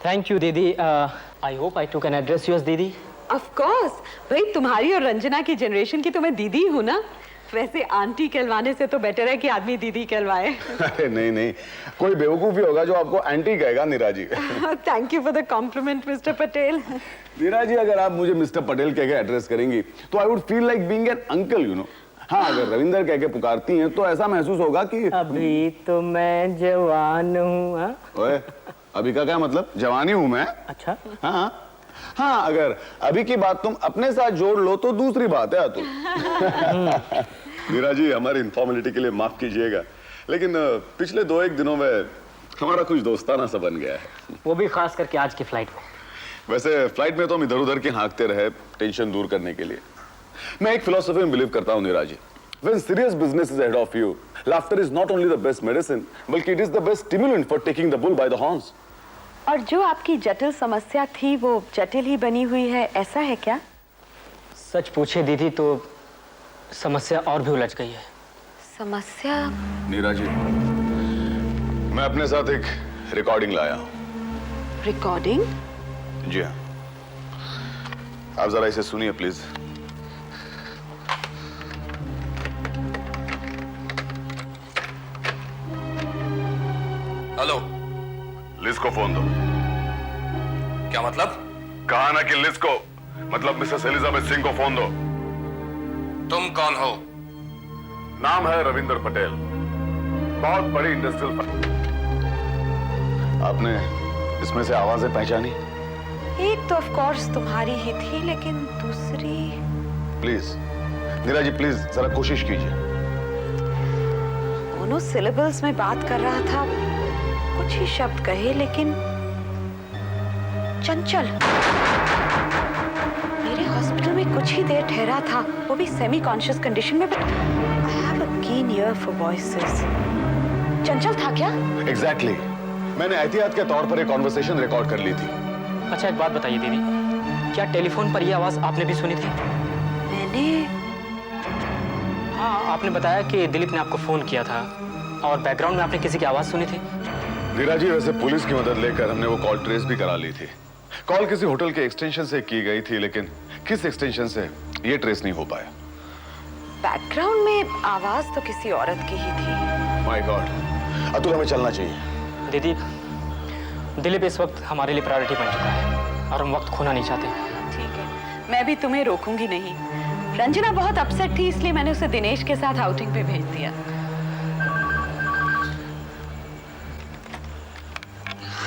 Thank you दीदी। I hope I too can address you as दीदी। Of course, भाई तुम्हारी और रंजना की जनरेशन की तो मैं दीदी हूँ ना। वैसे आंटी कहलवाने से तो बेटर है कि आदमी दीदी कहलवाए। अरे नहीं नहीं, कोई बेवकूफी होगा जो आपको आंटी कहेगा Neera ji. Thank you for the compliment mister Patel. Neera ji, अगर आप मुझे मिस्टर पटेल कह के एड्रेस करेंगी तो I would feel like being an uncle, you know. हाँ, अगर रविंदर कह के पुकारती हैं तो ऐसा महसूस होगा कि अभी तो मैं जवान हूँ। ओए, अभी का क्या मतलब? जवानी हूँ मैं। अच्छा। हाँ हाँ, अगर अभी की बात तुम अपने साथ जोड़ लो तो दूसरी बात है अतुल। नीरा जी, हमारी इनफॉर्मेलिटी के लिए माफ कीजिएगा, लेकिन पिछले 2-1 दिनों में हमारा कुछ दोस्ताना सा बन गया है। वो भी खास करके आज की फ्लाइट में। वैसे फ्लाइट में तो हम इधर उधर के हाँकते रहे टेंशन दूर करने के लिए। मैं एक फिलोसफी में बिलीव करता हूँ नीरा जी। When serious business is ahead of you, laughter is not only the best medicine, बल्कि it is the best stimulant for taking the bull by the horns. और जो आपकी जटिल समस्या थी वो जटिल ही बनी हुई है, ऐसा है क्या? सच पूछे दीदी तो समस्या और भी उलझ गई है। समस्या? नीरा जी, मैं अपने साथ एक रिकॉर्डिंग लाया हूँ। रिकॉर्डिंग? जी हाँ, आप जरा इसे सुनिए प्लीज। हेलो। लिज को फोन दो। क्या मतलब? कहा ना कि लिज को, मतलब मिसेस एलिजाबेथ सिंह को फोन दो। तुम कौन हो? नाम है रविंदर पटेल, बहुत बड़ी इंडस्ट्रियल फर्म। आपने इसमें से आवाजें पहचानी? एक तो ऑफ कोर्स तुम्हारी ही थी, लेकिन दूसरी? प्लीज नीरा जी, प्लीज जरा कोशिश कीजिए। दोनों सिलेबल्स में बात कर रहा था, कुछ ही शब्द कहे, लेकिन चंचल। मेरे हॉस्पिटल में कुछ ही देर ठहरा था, वो भी सेमी कॉन्शियस कंडीशन में। आई हैव अ कीन ईयर फॉर वॉइसेस। चंचल था क्या? एग्जैक्टली। मैंने एहतियात के तौर पर एक कॉन्वर्सेशन रिकॉर्ड कर ली थी। अच्छा, एक बात बताइए दीदी, क्या टेलीफोन पर ये आवाज आपने भी सुनी थी? मैंने? हाँ, आपने बताया कि दिलीप ने आपको फोन किया था और बैकग्राउंड में आपने किसी की आवाज सुनी थी। नीरा जी, वैसे पुलिस की मदद लेकर हमने वो कॉल ट्रेस भी करा ली थी। कॉल किसी होटल के एक्सटेंशन से की गई थी, लेकिन किस एक्सटेंशन से ये ट्रेस नहीं हो पाया। बैकग्राउंड में आवाज तो किसी औरत की ही थी। माय गॉड, अतुल हमें चलना चाहिए। दीदी, दिलीप इस वक्त हमारे लिए प्रायोरिटी बन चुका है और हम वक्त खोना नहीं चाहते। ठीक है, मैं भी तुम्हें रोकूंगी नहीं। रंजना बहुत अपसेट थी, इसलिए मैंने उसे दिनेश के साथ आउटिंग पे भेज दिया।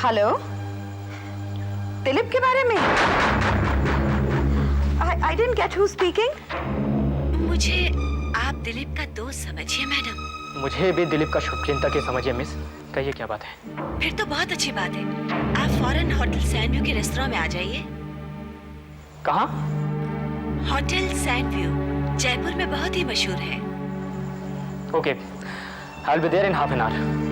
हेलो, दिलीप के बारे में? I didn't get who's speaking. मुझे आप दिलीप का दोस्त समझिए मैडम। मुझे भी दिलीप का शुभचिंतक ही समझिए मिस। कहिए क्या बात है? फिर तो बहुत अच्छी बात है। आप फौरन होटल सैंडव्यू के रेस्टोरेंट में आ जाइए। कहाँ? होटल सैंडव्यू जयपुर में बहुत ही मशहूर है। Okay, I will be there in half an hour.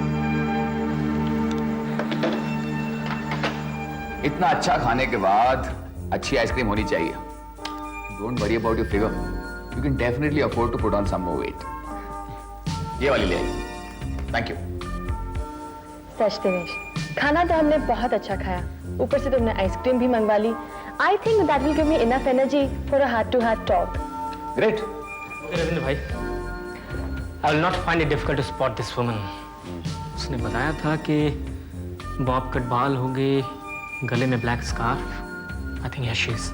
इतना अच्छा खाने के बाद अच्छी आइसक्रीम होनी चाहिए। Don't worry about your figure, you can definitely afford to put on some more weight. ये वाली ले आइए। Thank you. सच दिनेश, खाना तो हमने बहुत अच्छा खाया, ऊपर से तुमने आइसक्रीम भी मंगवा ली। I think that will give me enough energy for a heart to heart talk. Great. Ravindra भाई, I will not find it difficult to spot this woman. उसने बताया था कि बॉब कट बाल होंगे, गले में black scarf. I think yes she is.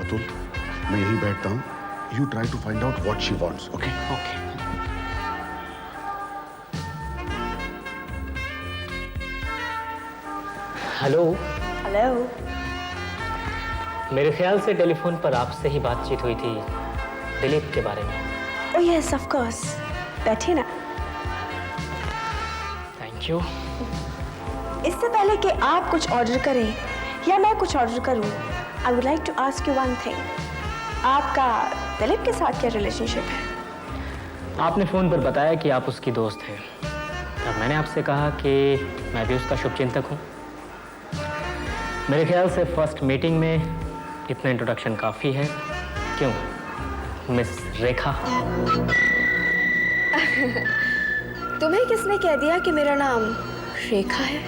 Atul, मैं यहीं बैठता हूँ। You try to find out what she wants, okay? Okay. Hello. Hello. मेरे ख्याल से टेलीफोन पर आपसे ही बातचीत हुई थी दिलीप के बारे में। Oh yes, of course. बैठिए ना। Thank you. इससे पहले कि आप कुछ ऑर्डर करें या मैं कुछ ऑर्डर करूं, I would like to ask you one thing. आपका दिलीप के साथ क्या रिलेशनशिप है? आपने फोन पर बताया कि आप उसकी दोस्त हैं, तब मैंने आपसे कहा कि मैं भी उसका शुभचिंतक हूँ। मेरे ख्याल से फर्स्ट मीटिंग में इतना इंट्रोडक्शन काफ़ी है। क्यों मिस रेखा? तुम्हें किसने कह दिया कि मेरा नाम रेखा है?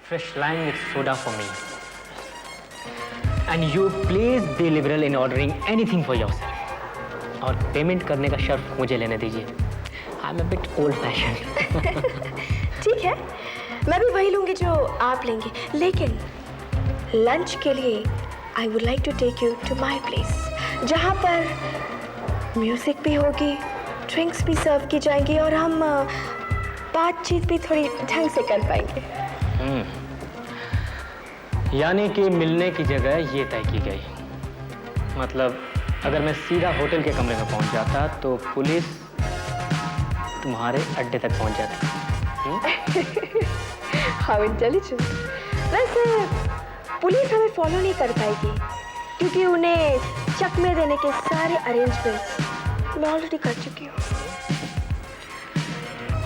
Fresh lime with soda for me. And you please be liberal in ordering anything for yourself. और पेमेंट करने का शर्फ मुझे लेने दीजिए. I'm a bit old-fashioned. ठीक है, मैं भी वही लूंगी जो आप लेंगे, लेकिन लंच के लिए I would like to take you to my place, जहाँ पर म्यूजिक भी होगी, ड्रिंक्स भी सर्व की जाएंगी और हम बातचीत भी थोड़ी ढंग से कर पाएंगे. यानी कि मिलने की जगह ये तय की गई. मतलब अगर मैं सीधा होटल के कमरे में पहुंच जाता तो पुलिस तुम्हारे अड्डे तक पहुंच जाती. How intelligent. वैसे पुलिस हमें फॉलो नहीं कर पाएगी क्योंकि उन्हें चकमे देने के सारे अरेंजमेंट्स मैं ऑलरेडी कर चुकी हूँ.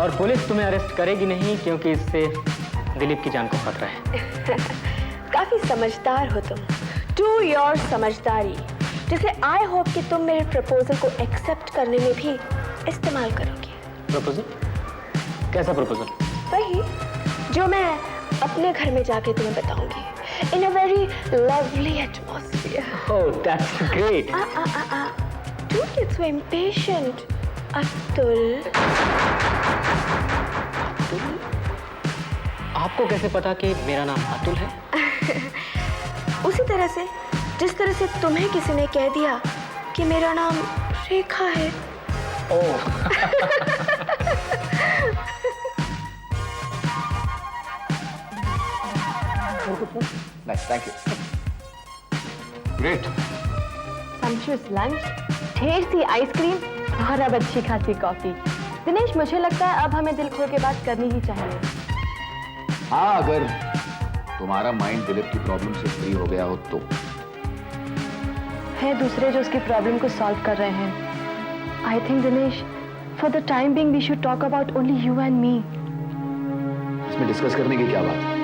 और पुलिस तुम्हें अरेस्ट करेगी नहीं क्योंकि इससे दिलीप की जान को खतरा है. काफी समझदार हो तुम. टू योर समझदारी जिसे आई होप कि तुम मेरे प्रपोजल को एक्सेप्ट करने में भी इस्तेमाल करोगे. प्रपोजल? कैसा प्रपोजल? वही जो मैं अपने घर में जाके तुम्हें बताऊंगी. In a very lovely atmosphere. Oh, that's great. Don't get so impatient, Atul. आपको कैसे पता कि मेरा नाम अतुल है? उसी तरह से जिस तरह से तुम्हें किसी ने कह दिया कि मेरा नाम रेखा है. ओह. Nice, thank you. Great. Sumptuous lunch, ढेर सी आइसक्रीम और अब अच्छी खासी कॉफी. दिनेश, मुझे लगता है अब हमें दिल खोल के बात करनी ही चाहिए. हाँ, अगर तुम्हारा माइंड दिलीप की प्रॉब्लम से फ्री हो गया हो तो. है दूसरे जो उसकी प्रॉब्लम को सॉल्व कर रहे हैं. I think Dinesh, for the time being we should talk about only you and me. इसमें डिस्कस करने की क्या बात है?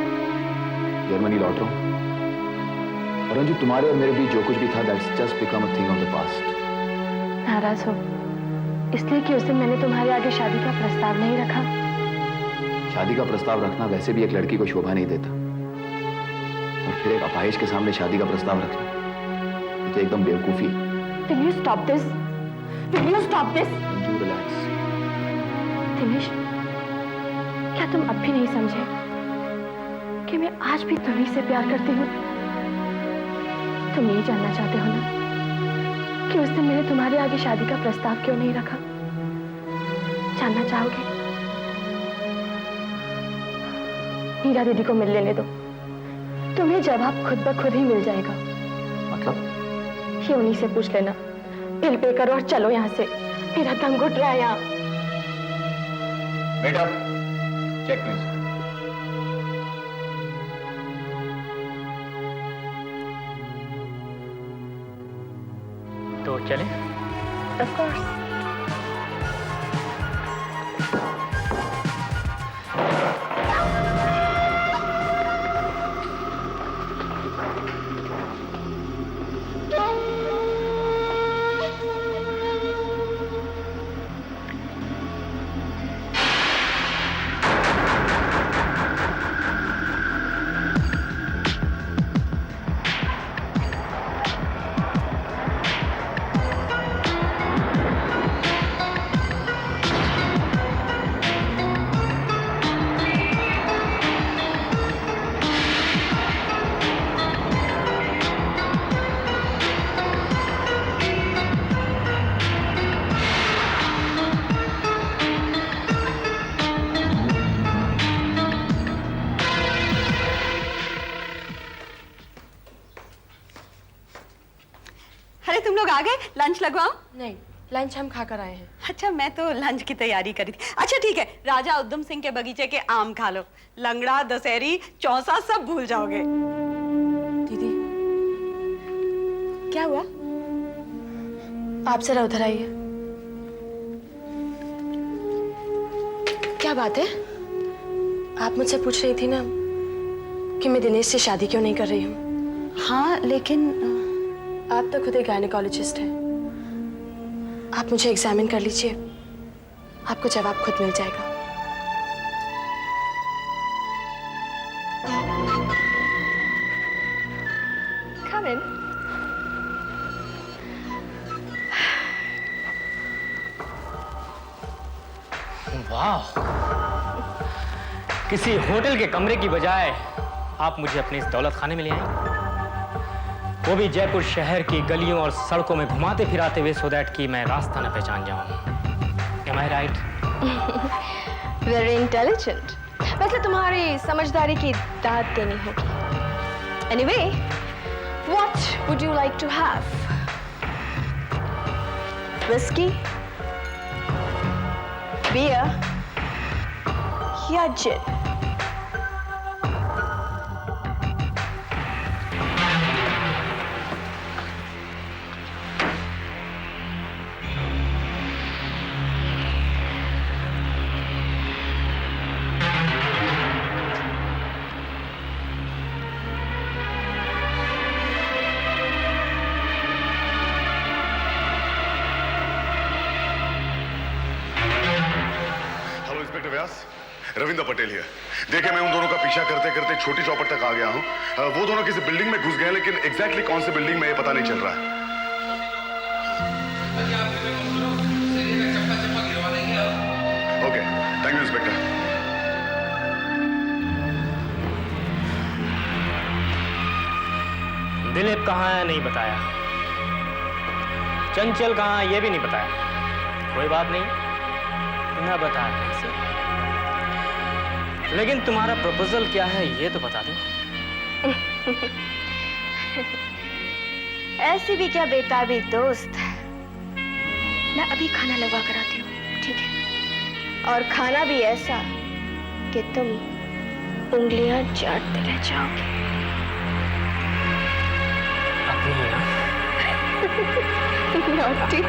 जर्मनी लौट रहा हूँ और अंजू, तुम्हारे और मेरे बीच जो कुछ भी था that's just become a thing of the past. नाराज हो इसलिए कि उस दिन मैंने तुम्हारे आगे शादी का प्रस्ताव नहीं रखा. शादी का प्रस्ताव रखना वैसे भी एक लड़की को शोभा नहीं देता, और फिर एक अपाहिज के सामने शादी का प्रस्ताव रखना ये तो एकदम बेवकूफी. Will you stop this? Will you stop this? Anju, relax. Dinesh, क्या तुम अब भी नहीं समझे कि मैं आज भी तुम्ही से प्यार करती हूँ? तुम यही जानना चाहते हो ना कि उस दिन मैंने तुम्हारे आगे शादी का प्रस्ताव क्यों नहीं रखा? जानना चाहोगे? मीरा दीदी को मिल लेने दो, तुम्हें जवाब खुद ब खुद ही मिल जाएगा. मतलब? ये उन्हीं से पूछ लेना. बिल पे करो और चलो यहाँ से. मेरा दम घुट रहा है यहाँ. बेटा, चेक प्लीज. तो चले? Of course. अरे तुम लोग आ गए? लंच लगवाओ? नहीं, लंच हम खाकर आए हैं. अच्छा, मैं तो लंच की तैयारी करी थी. अच्छा ठीक है, राजा उद्यम सिंह के बगीचे के आम खा लो. लंगड़ा, दशहरी, चौसा सब भूल जाओगे. दीदी, क्या हुआ? आप जरा उधर आइए. क्या बात है? आप मुझसे पूछ रही थी ना कि मैं दिनेश से शादी क्यों नहीं कर रही हूँ. हाँ, लेकिन आप तो खुद एक गायनेकोलॉजिस्ट हैं. आप मुझे एग्जामिन कर लीजिए, आपको जवाब खुद मिल जाएगा. वाह, किसी होटल के कमरे की बजाय आप मुझे अपने इस दौलत खाने में ले आए, वो भी जयपुर शहर की गलियों और सड़कों में घुमाते फिराते हुए, सो दैट कि मैं रास्ता न पहचान जाऊं। Am I right? Very intelligent. वैसे तुम्हारी समझदारी की दाद देनी होगी। Anyway, what would you like to have? Whisky, beer या gin? Hello inspector Vyas, Ravindra Patel here. देखिए, मैं उन दोनों का पीछा करते करते छोटी चौपट तक आ गया हूँ। वो दोनों किसी बिल्डिंग में घुस गए, लेकिन एग्जैक्टली कौन सी बिल्डिंग में ये पता नहीं चल रहा है। Okay, thank you inspector. Dilip कहाँ है नहीं बताया, चंचल कहाँ है ये भी नहीं बताया। कोई बात नहीं, न बताया ऐसे। लेकिन तुम्हारा प्रपोजल क्या है ये तो बता दो। ऐसी भी क्या बेताबी दोस्त। मैं अभी खाना लगवा कर आती हूँ, ठीक है? और खाना भी ऐसा कि तुम उंगलियां चाटते रह जाओगे। अपनी ही ना? Naughty.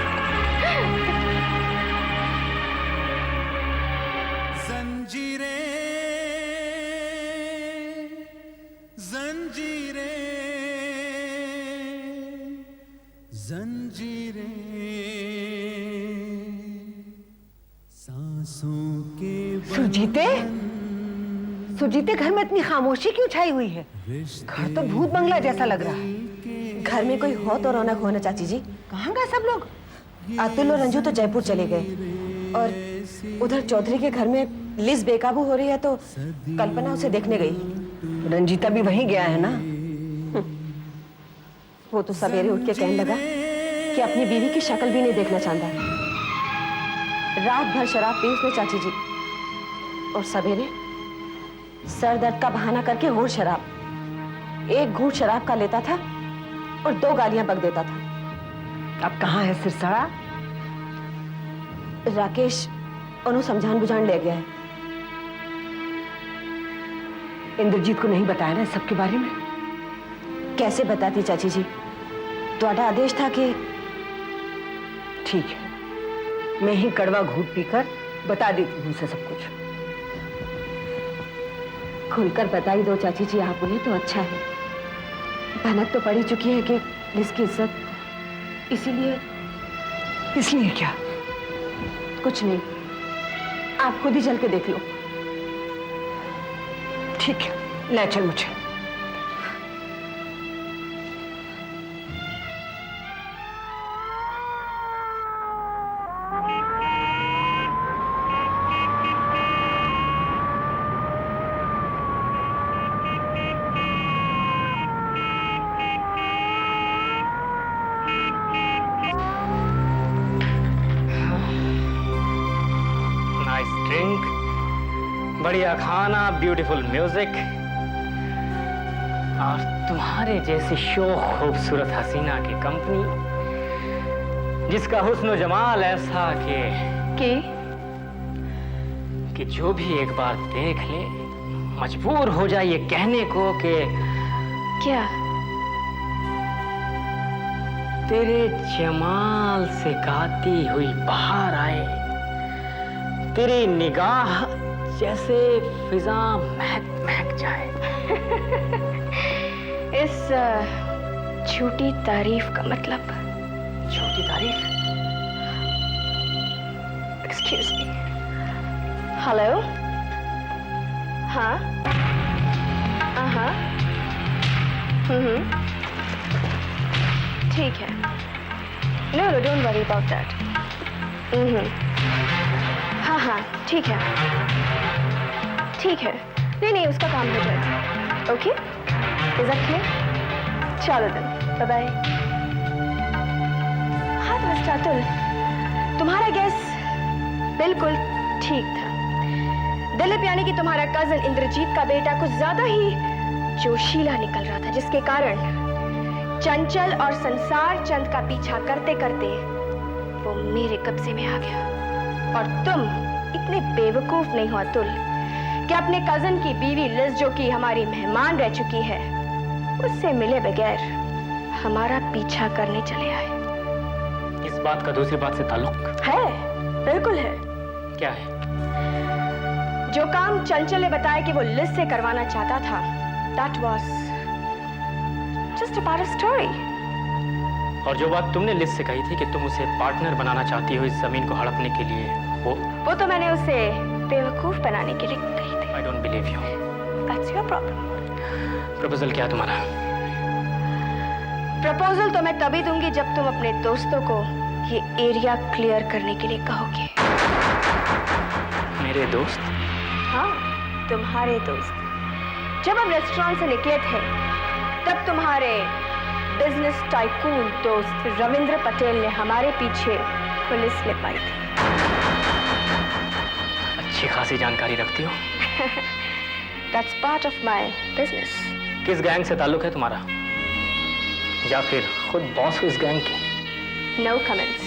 सुजीते, सुजीते, घर में इतनी खामोशी क्यों छाई हुई है? घर तो भूत बंगला जैसा लग रहा है। घर में कोई हो तो रौनक हो ना चाची जी। कहाँ गए सब लोग? अतुल और रंजू तो जयपुर चले गए, और उधर चौधरी के घर में लिज बेकाबू हो रही है तो कल्पना उसे देखने गई। रंजीता भी वहीं गया है ना? वो तो सवेरे उठ के कहने लगा कि अपनी बीवी की शक्ल भी नहीं देखना चाहता। रात भर शराब पी उसने चाची जी, और सवेरे सर दर्द का बहाना करके और शराब। एक घूंट शराब का लेता था और 2 गालियां बक देता था। अब कहाँ है सिरसड़ा? राकेश उन्हें समझान बुझान ले गया है। इंद्रजीत को नहीं बताया ना सबके बारे में? कैसे बताती चाची जी, तुम्हारा आदेश था कि। ठीक है, मैं ही कड़वा घूंट पीकर बता देती हूँ उसे सब कुछ। खुलकर बता ही दो चाची जी आप उन्हें तो अच्छा है। भनक तो पड़ी चुकी है कि इसकी इज्जत, इसीलिए। इसलिए क्या? कुछ नहीं, आप खुद ही चल के देख लो। ठीक है, ले चल मुझे। बढ़िया खाना, ब्यूटीफुल म्यूजिक, और तुम्हारे जैसी शोख खूबसूरत हसीना की कंपनी, जिसका हुस्न जमाल ऐसा कि जो भी एक बार देख ले मजबूर हो जाए ये कहने को कि क्या? तेरे जमाल से गाती हुई बाहर आए, तेरी निगाह जैसे फिजा महक महक जाए। इस झूठी तारीफ का मतलब? झूठी तारीफ? Excuse me. हेलो? हाँ हाँ, ठीक है। No no, don't worry about that. हाँ हाँ हाँ ठीक है, ठीक है। नहीं नहीं, उसका काम हो जाएगा। Okay, is that clear? चलो देन, बाय बाय। हाँ तो मिस्टर अतुल, तुम्हारा गेस बिल्कुल ठीक था। दिलीप यानी कि तुम्हारा कजन इंद्रजीत का बेटा कुछ ज्यादा ही जोशीला निकल रहा था, जिसके कारण चंचल और संसार चंद का पीछा करते करते वो मेरे कब्जे में आ गया। और तुम इतने बेवकूफ नहीं हो अतुल कि अपने कजन की बीवी लिज, जो कि हमारी मेहमान रह चुकी है, उससे मिले बगैर हमारा पीछा करने चले आए। इस बात का दूसरी बात से ताल्लुक है? बिल्कुल है। क्या है? जो काम चंचल ने बताया कि वो लिज से करवाना चाहता था, that was just a part of story. और जो बात तुमने लिज से कही थी कि तुम उसे पार्टनर बनाना चाहती हो इस जमीन को हड़पने के लिए, वो तो मैंने उसे बेवकूफ बनाने के लिए कही थी। I don't believe you. That's your problem. Proposal क्या है तुम्हारा? प्रपोजल तो मैं तभी दूंगी जब तुम अपने दोस्तों को ये एरिया क्लियर करने के लिए कहोगे। मेरे दोस्त? हाँ, तुम्हारे दोस्त। जब हम रेस्टोरेंट से निकले थे, तब तुम्हारे बिजनेस टाइकून दोस्त रविंद्र पटेल ने हमारे पीछे पुलिस ले पाई थी। अच्छी खासी जानकारी रखती हो। That's part of my business. किस गैंग से ताल्लुक है तुम्हारा? या फिर खुद बॉस हो इस गैंग की? No comments.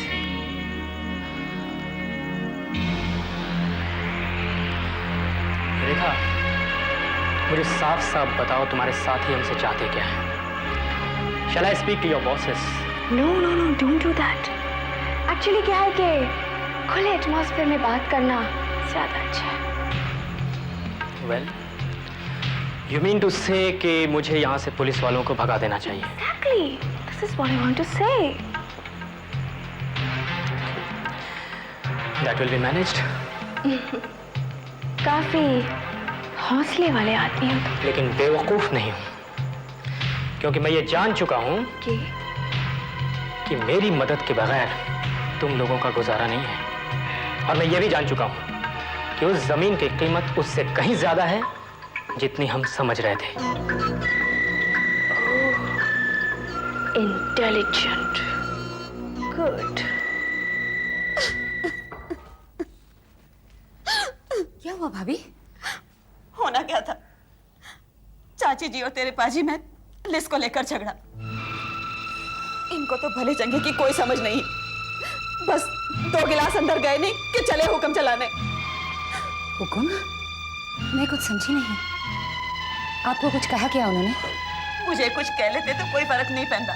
रेखा, मुझे साफ साफ बताओ तुम्हारे साथी हमसे चाहते क्या है? Shall I speak to your bosses? No, no, no, don't do that. Actually क्या है कि खुले एटमॉस्फेयर में बात करना ज्यादा अच्छा है। Well, you mean to say कि मुझे यहाँ से पुलिस वालों को भगा देना चाहिए? Exactly. This is what I want to say. That will be managed. काफी हौसले वाले आदमी हो तुम। लेकिन बेवकूफ नहीं हूँ, क्योंकि मैं ये जान चुका हूँ कि मेरी मदद के बगैर तुम लोगों का गुजारा नहीं है। और मैं ये भी जान चुका हूँ कि उस जमीन की कीमत उससे कहीं ज्यादा है जितनी हम समझ रहे थे। Intelligent. Good. क्या हुआ भाभी? होना क्या था? चाची जी और तेरे पाजी में लिस को लेकर झगड़ा। इनको तो भले चंगे की कोई समझ नहीं, बस 2 गिलास अंदर गए नहीं कि चले हुक्म चलाने। हुकुम? मैं कुछ समझी नहीं। आपको कुछ कहा क्या उन्होंने? मुझे कुछ कह लेते तो कोई फर्क नहीं पैंदा।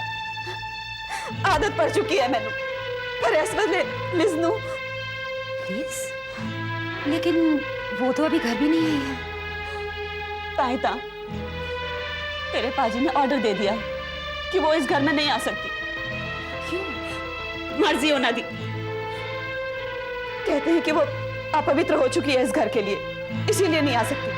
आदत पड़ चुकी है मैनू, पर इस वेले लिज नू। प्लीज, लेकिन वो तो अभी घर भी नहीं आई है। ताई ता तेरे पाजी ने ऑर्डर दे दिया कि वो इस घर में नहीं आ सकती। क्यों? मर्जी होना दी। कहते हैं कि वो अपवित्र हो चुकी है इस घर के लिए, इसीलिए नहीं आ सकती।